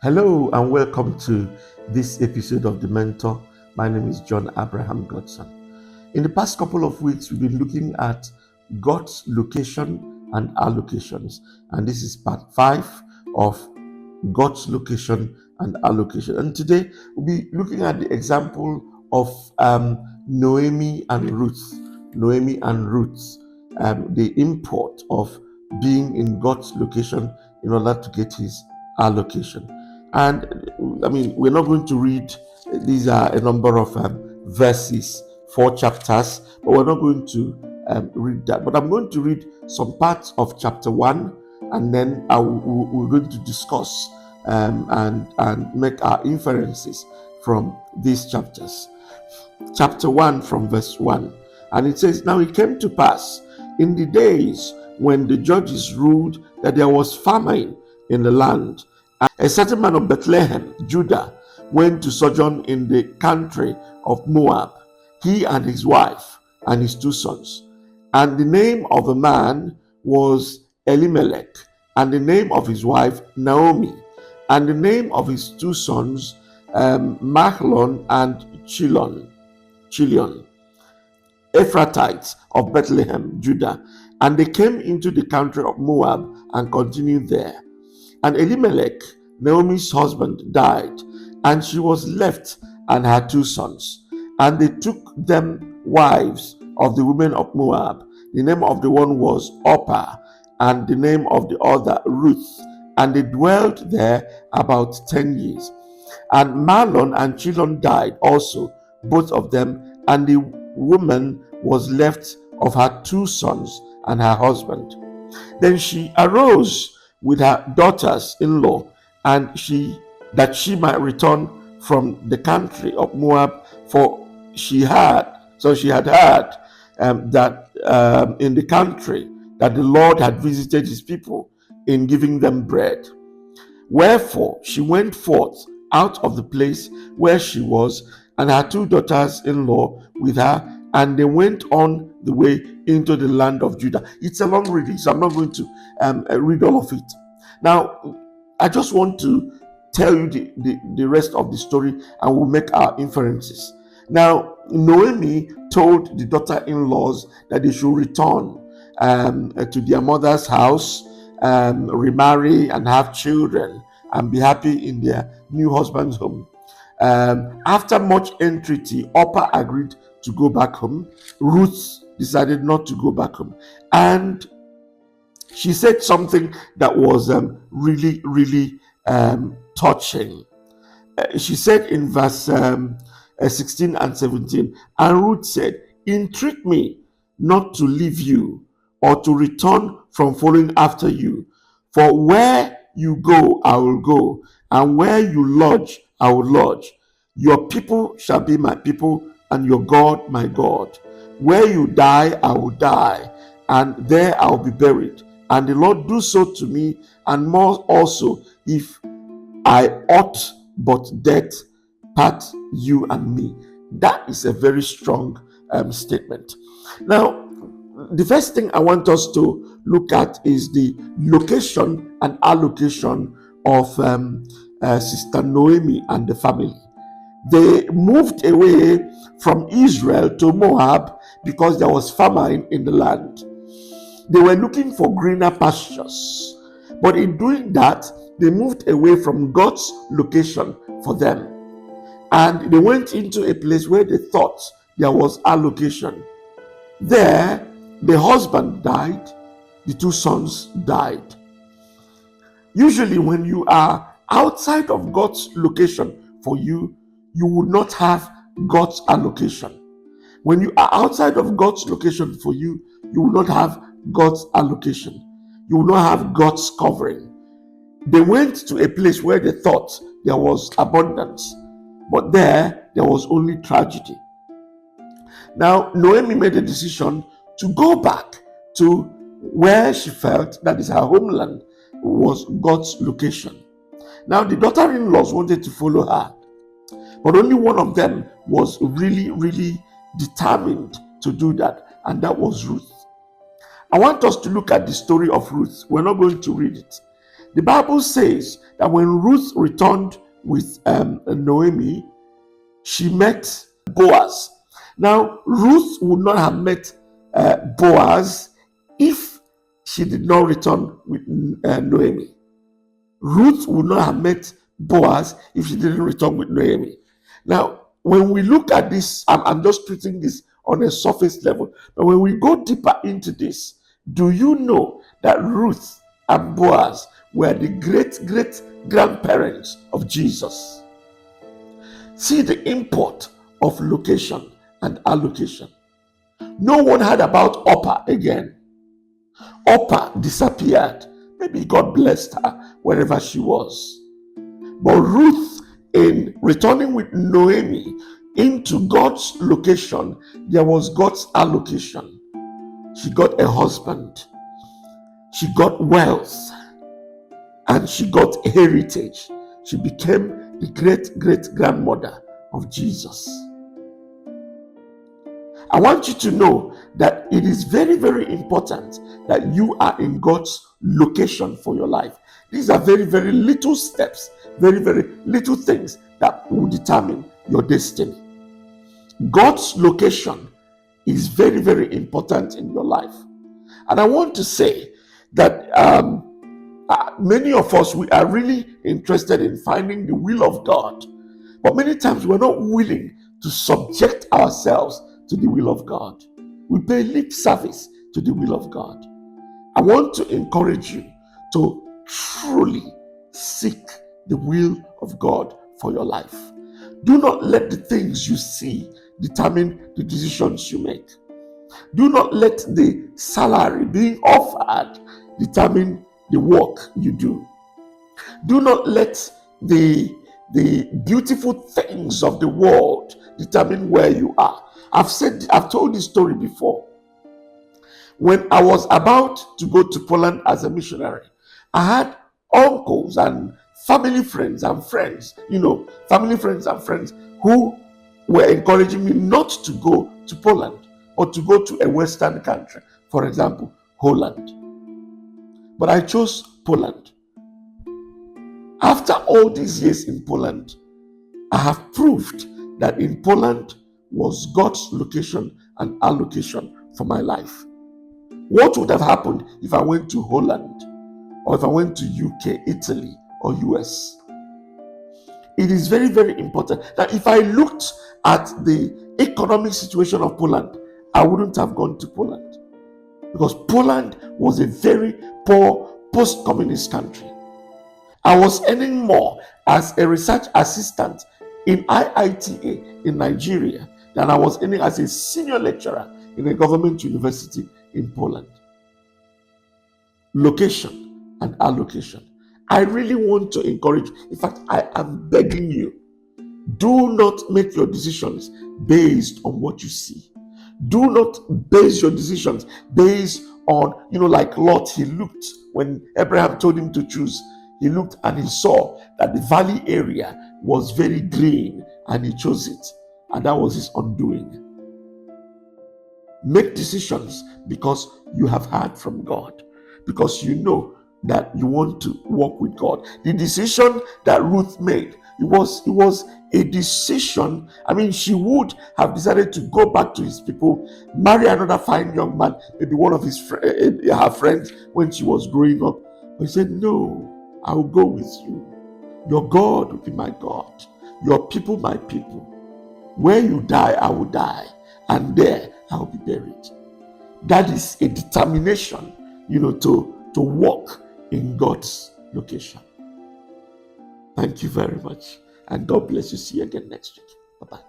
Hello and welcome to this episode of The Mentor. My name is John Abraham Godson. In the past couple of weeks, we've been looking at God's location and allocations, and this is part 5 of God's location and allocation. And today we'll be looking at the example of Noemi and Ruth. Noemi and Ruth, the import of being in God's location in order to get his allocation. And I mean, we're not going to read, these are a number of verses, 4 chapters, but we're not going to read that. But I'm going to read some parts of chapter 1, and then we're going to discuss and make our inferences from these chapters. Chapter 1 from verse 1. And it says, "Now it came to pass in the days when the judges ruled that there was famine in the land. A certain man of Bethlehem, Judah, went to sojourn in the country of Moab, he and his wife and his 2 sons. And the name of the man was Elimelech, and the name of his wife Naomi, and the name of his 2 sons Mahlon and Chilion, Ephratites of Bethlehem, Judah. And they came into the country of Moab and continued there. And Elimelech, Naomi's husband, died, and she was left and her 2 sons. And they took them wives of the women of Moab. The name of the one was Orpah, and the name of the other Ruth. And they dwelt there about 10 years. And Mahlon and Chilion died also, both of them, and the woman was left of her 2 sons and her husband. Then she arose with her daughters-in-law, and she might return from the country of Moab, for she had heard that in the country that the Lord had visited his people in giving them bread. Wherefore she went forth out of the place where she was, and her 2 daughters-in-law with her, and they went on the way into the land of Judah." It's a long reading, so I'm not going to read all of it. Now, I just want to tell you the rest of the story, and we'll make our inferences. Now, Noemi told the daughter-in-laws that they should return to their mother's house, remarry and have children, and be happy in their new husband's home. After much entreaty, Orpah agreed to go back home. Ruth decided not to go back home, and she said something that was really touching. She said in verse 16 and 17, "And Ruth said, Entreat me not to leave you or to return from following after you. For where you go, I will go, and where you lodge, I will lodge. Your people shall be my people, and your God my God. Where you die, I will die, and there I will be buried. And the Lord do so to me, and more also, if I ought but death part you and me." That is a very strong statement. Now, the first thing I want us to look at is the location and allocation of Sister Noemi and the family. They moved away from Israel to Moab because there was famine in the land. They were looking for greener pastures, but in doing that, they moved away from God's location for them, and they went into a place where they thought there was allocation. There, the husband died, the 2 sons died. Usually, when you are outside of God's location for you, you will not have God's allocation. When you are outside of God's location for you, you will not have God's allocation. You will not have God's covering. They went to a place where they thought there was abundance, but there was only tragedy. Now, Noemi made a decision to go back to where she felt that is her homeland, was God's location. Now, the daughter-in-laws wanted to follow her, but only one of them was really determined to do that, and that was Ruth. I want us to look at the story of Ruth. We're not going to read it. The Bible says that when Ruth returned with Naomi, she met Boaz. Now, Ruth would not have met Boaz if she did not return with Naomi. Ruth would not have met Boaz if she didn't return with Naomi. Now, when we look at this, I'm just treating this on a surface level. But when we go deeper into this, do you know that Ruth and Boaz were the great grandparents of Jesus? See the import of location and allocation. No one heard about Oprah again. Oprah disappeared. Maybe God blessed her wherever she was. But Ruth, in returning with Naomi into God's location, there was God's allocation. She got a husband, she got wealth, and she got heritage. She became the great grandmother of Jesus. I want you to know that it is very important that you are in God's location for your life. These are very little steps, very little things that will determine your destiny. God's location is very important in your life. And I want to say that many of us, we are really interested in finding the will of God, but many times we're not willing to subject ourselves to the will of God. We pay lip service to the will of God. I want to encourage you to truly seek the will of God for your life. Do not let the things you see determine the decisions you make. Do not let the salary being offered determine the work you do. Do not let the beautiful things of the world determine where you are. I've told this story before. When I was about to go to Poland as a missionary, I had uncles and family friends and friends, who were encouraging me not to go to Poland or to go to a Western country, for example, Holland. But I chose Poland. After all these years in Poland, I have proved that in Poland was God's location and allocation for my life. What would have happened if I went to Holland, or if I went to UK, Italy, or US? It is very important that if I looked at the economic situation of Poland, I wouldn't have gone to Poland, because Poland was a very poor post-communist country. I was earning more as a research assistant in IITA in Nigeria than I was earning as a senior lecturer in a government university in Poland. Location and allocation. I really want to encourage, in fact, I am begging you, do not make your decisions based on what you see. Do not base your decisions based on, like Lot. He looked, when Abraham told him to choose, he looked and he saw that the valley area was very green and he chose it. And that was his undoing. Make decisions because you have heard from God, because you know that you want to walk with God. The decision that Ruth made, it was a decision. I mean, she would have decided to go back to his people, marry another fine young man, maybe one of her friends when she was growing up. But he said, no, I will go with you. Your God will be my God. Your people, my people. Where you die, I will die. And there I will be buried. That is a determination, to walk in God's location. Thank you very much. And God bless you. See you again next week. Bye-bye.